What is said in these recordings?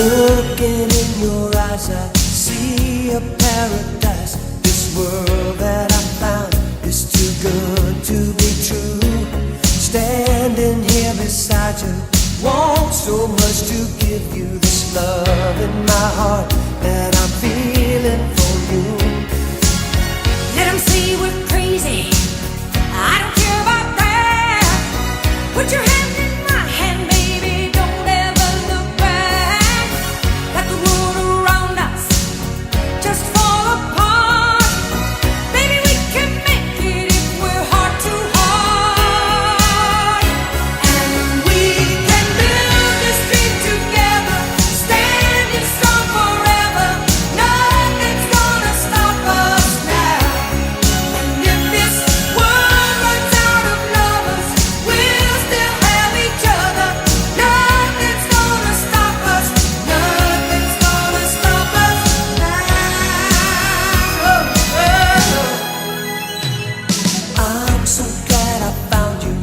Looking in your eyes, I see a paradise. This world that I found is too good to be true. Standing here beside you, want so much to give you this love in my heart that I'm feeling for you. Let 'em say we're crazy, I don't care about that. Put your hand in my hand, baby, don't ever look back. Let the world around us just fall apart. Baby, we can make it if we're heart to heart. And we can build this dream together, standing strong forever. Nothing's gonna stop us now. And if this world runs out of lovers, we'll still have each other. Nothing's gonna stop us. Nothing's gonna stop us now. I'm so glad I found you.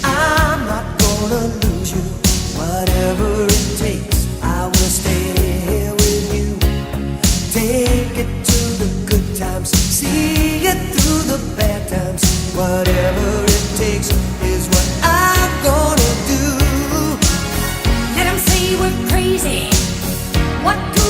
I'm not gonna lose you. Whatever it takes, I will stay here with you. Take it to the good times, see it through the bad times. Whatever it takes is what I'm gonna do. Let 'em say we're crazy. What do